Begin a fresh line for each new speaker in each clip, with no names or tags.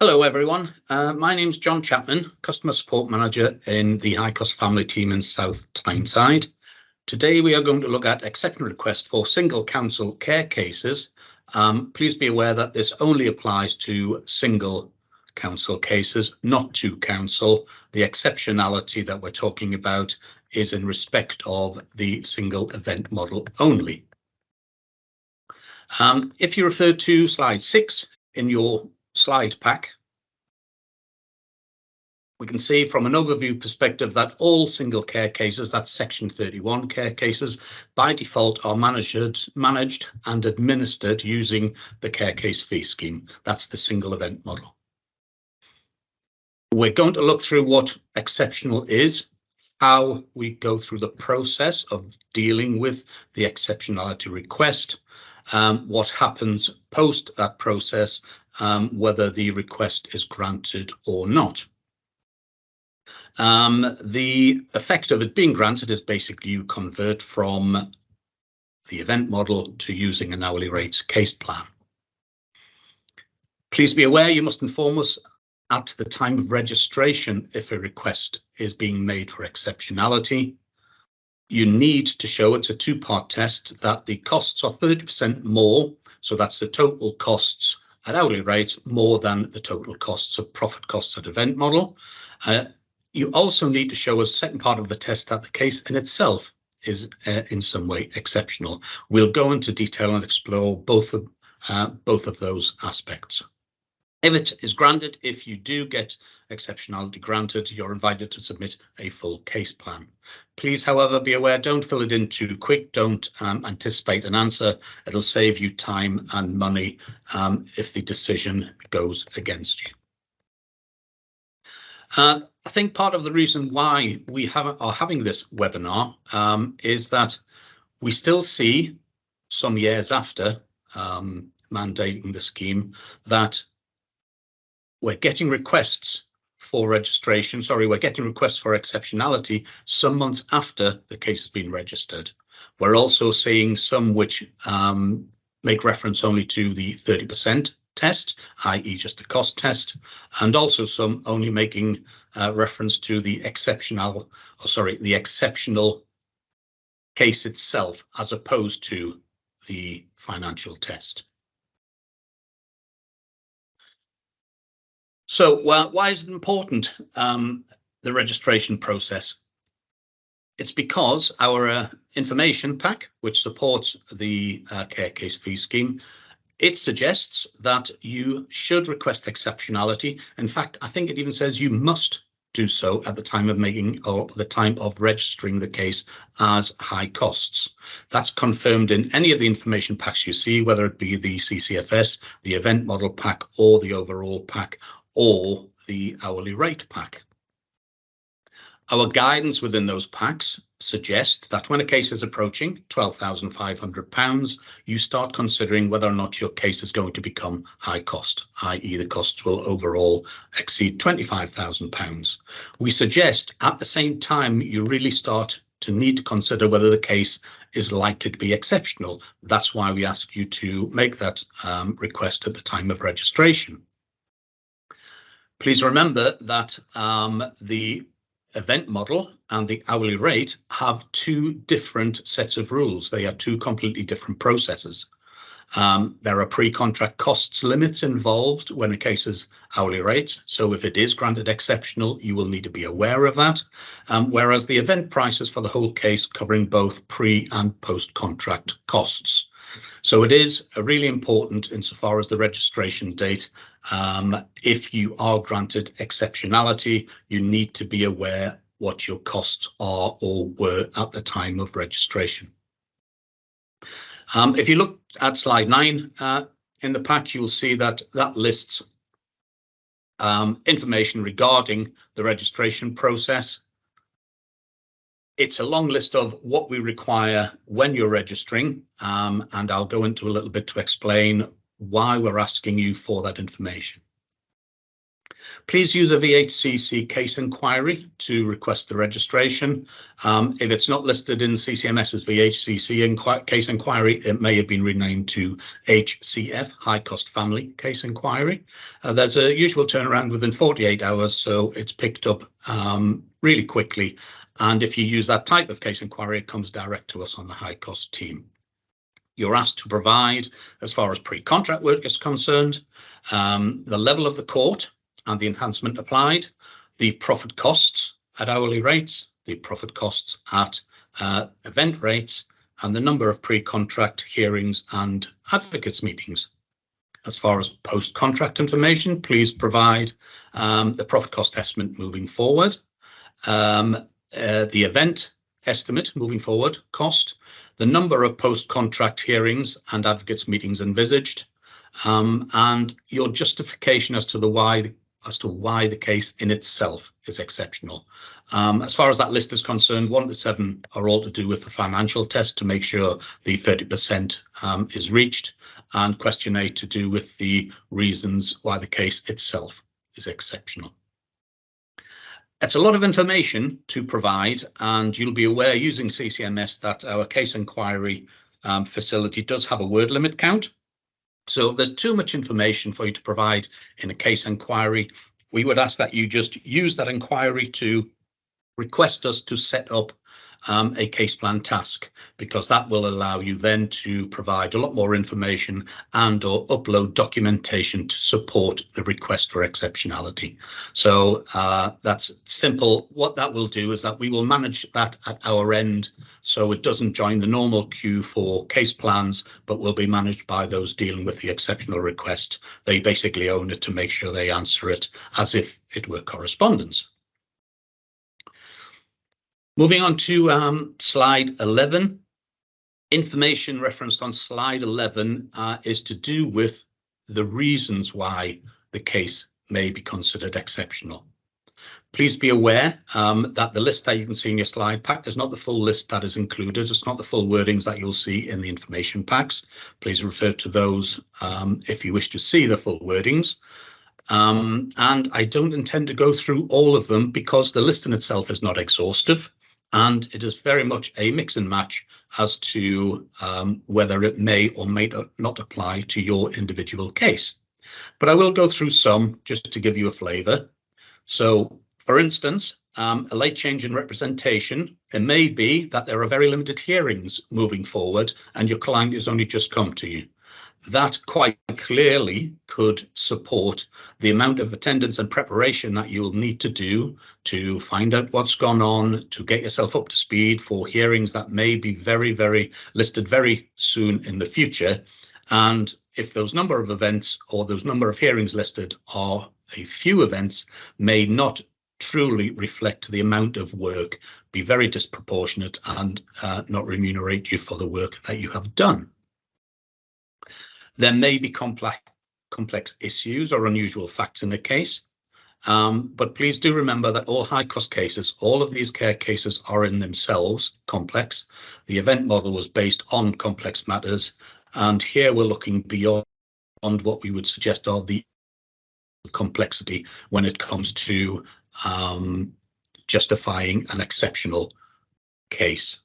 Hello everyone, my name's John Chapman, Customer Support Manager in the High Cost Family team in South Tyneside. Today we are going to look at exception request for single council care cases. Please be aware that this only applies to single council cases, not to council. The exceptionality that we're talking about is in respect of the single event model only. If you refer to slide 6 in your slide pack, we can see from an overview perspective that all single care cases, that's section 31 care cases, by default are managed and administered using the care case fee scheme. That's the single event model. We're going to look through what exceptional is, how we go through the process of dealing with the exceptionality request, what happens post that process, whether the request is granted or not. The effect of it being granted is basically you convert from the event model to using an hourly rate case plan. Please be aware you must inform us at the time of registration if a request is being made for exceptionality. You need to show, it's a two-part test, that the costs are 30% more, so that's the total costs at hourly rates more than the total costs of profit costs at event model. You also need to show us, second part of the test, that the case in itself is in some way exceptional. We'll go into detail and explore both of those aspects. If it is granted, if you do get exceptionality granted, you're invited to submit a full case plan. Please, however, be aware, don't fill it in too quick, don't anticipate an answer. It'll save you time and money if the decision goes against you. I think part of the reason why we are having this webinar is that we still see, some years after mandating the scheme, that we're getting requests for registration. We're getting requests for exceptionality some months after the case has been registered. We're also seeing some which make reference only to the 30% test, i.e. just the cost test, and also some only making reference to the exceptional case itself as opposed to the financial test. So why is it important, the registration process? It's because our information pack, which supports the care case fee scheme, it suggests that you should request exceptionality. In fact, I think it even says you must do so at the time of making or the time of registering the case as high costs. That's confirmed in any of the information packs you see, whether it be the CCFS, the event model pack, or the overall pack, or the hourly rate pack. Our guidance within those packs suggest that when a case is approaching £12,500, you start considering whether or not your case is going to become high cost, i.e. the costs will overall exceed £25,000. We suggest at the same time you really start to need to consider whether the case is likely to be exceptional. That's why we ask you to make that request at the time of registration. Please remember that the event model and the hourly rate have two different sets of rules. They are two completely different processes. There are pre-contract costs limits involved when a case is hourly rate. So if it is granted exceptional, you will need to be aware of that. Whereas the event prices for the whole case covering both pre and post-contract costs. So it is really important insofar as the registration date. If you are granted exceptionality, you need to be aware what your costs are or were at the time of registration. If you look at slide 9 in the pack, you'll see that lists information regarding the registration process. It's a long list of what we require when you're registering, and I'll go into a little bit to explain why we're asking you for that information. Please use a VHCC case inquiry to request the registration. If it's not listed in CCMS as VHCC case inquiry, it may have been renamed to HCF, High Cost Family Case Inquiry. There's a usual turnaround within 48 hours, so it's picked up really quickly. And if you use that type of case inquiry, it comes direct to us on the high cost team. You're asked to provide, as far as pre-contract work is concerned, the level of the court and the enhancement applied, the profit costs at hourly rates, the profit costs at event rates, and the number of pre-contract hearings and advocates meetings. As far as post-contract information, please provide the profit cost estimate moving forward, the event estimate moving forward cost, the number of post-contract hearings and advocates meetings envisaged, and your justification as to why the case in itself is exceptional. As far as that list is concerned, 1 to 7 are all to do with the financial test to make sure the 30% is reached, and question 8 to do with the reasons why the case itself is exceptional. It's a lot of information to provide, and you'll be aware using CCMS that our case inquiry facility does have a word limit count. So if there's too much information for you to provide in a case inquiry, we would ask that you just use that inquiry to request us to set up a case plan task, because that will allow you then to provide a lot more information and or upload documentation to support the request for exceptionality. So that's simple. What that will do is that we will manage that at our end, so it doesn't join the normal queue for case plans, but will be managed by those dealing with the exceptional request. They basically own it to make sure they answer it as if it were correspondence. Moving on to slide 11, information referenced on slide 11 is to do with the reasons why the case may be considered exceptional. Please be aware that the list that you can see in your slide pack is not the full list that is included. It's not the full wordings that you'll see in the information packs. Please refer to those if you wish to see the full wordings. And I don't intend to go through all of them because the list in itself is not exhaustive. And it is very much a mix and match as to whether it may or may not apply to your individual case. But I will go through some just to give you a flavour. So, for instance, a late change in representation, it may be that there are very limited hearings moving forward and your client has only just come to you. That quite clearly could support the amount of attendance and preparation that you'll need to do to find out what's gone on, to get yourself up to speed for hearings that may be very listed very soon in the future. And if those number of events or those number of hearings listed are a few events, may not truly reflect the amount of work, be very disproportionate and not remunerate you for the work that you have done. There may be complex issues or unusual facts in a case, but please do remember that all high cost cases, all of these care cases are in themselves complex. The event model was based on complex matters, and here we're looking beyond what we would suggest are the complexity when it comes to justifying an exceptional case.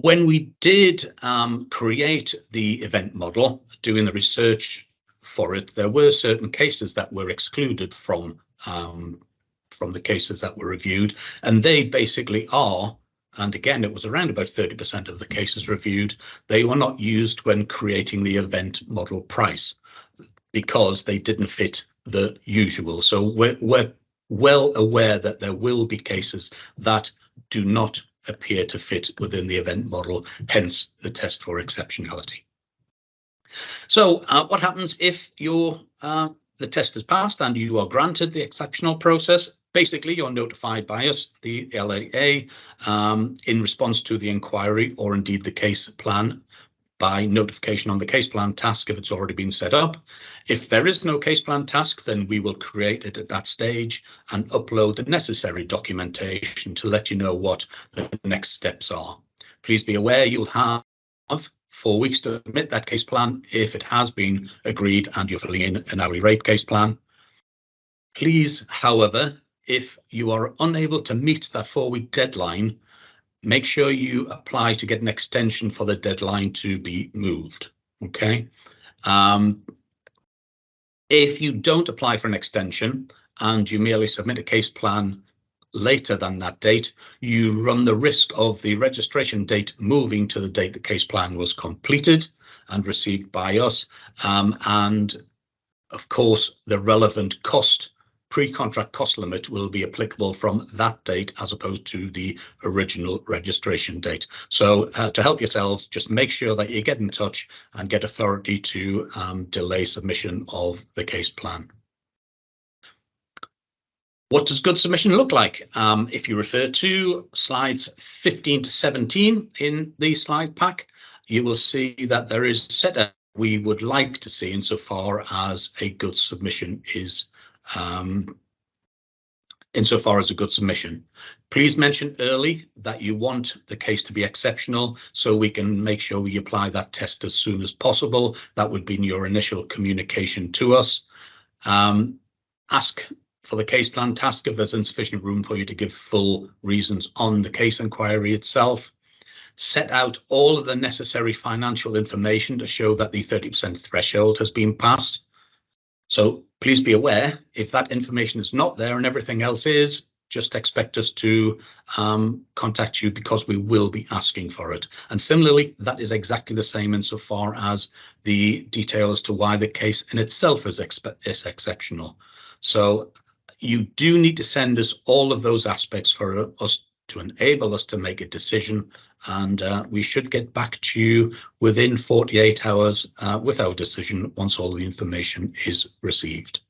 When we did create the event model, doing the research for it, there were certain cases that were excluded from the cases that were reviewed, and they basically are, and again, it was around about 30% of the cases reviewed, they were not used when creating the event model price because they didn't fit the usual. So we're well aware that there will be cases that do not appear to fit within the event model, hence the test for exceptionality. So what happens if the test is passed and you are granted the exceptional process? Basically, you're notified by us, the LAA, in response to the inquiry or indeed the case plan, by notification on the case plan task if it's already been set up. If there is no case plan task, then we will create it at that stage and upload the necessary documentation to let you know what the next steps are. Please be aware you'll have 4 weeks to submit that case plan if it has been agreed and you're filling in an hourly rate case plan. Please, however, if you are unable to meet that 4-week deadline, make sure you apply to get an extension for the deadline to be moved. Okay. If you don't apply for an extension and you merely submit a case plan later than that date, you run the risk of the registration date moving to the date the case plan was completed and received by us. And of course, the relevant pre-contract cost limit will be applicable from that date as opposed to the original registration date. So to help yourselves, just make sure that you get in touch and get authority to delay submission of the case plan. What does good submission look like? If you refer to slides 15 to 17 in the slide pack, you will see that there is set up we would like to see insofar as a good submission is insofar as a good submission. Please mention early that you want the case to be exceptional so we can make sure we apply that test as soon as possible. That would be your initial communication to us. Ask for the case plan task if there's insufficient room for you to give full reasons on the case inquiry itself. Set out all of the necessary financial information to show that the 30% threshold has been passed. So please be aware, if that information is not there and everything else is, just expect us to contact you because we will be asking for it. And similarly, that is exactly the same insofar as the detail as to why the case in itself is exceptional. So you do need to send us all of those aspects for us to enable us to make a decision, and we should get back to you within 48 hours with our decision once all the information is received.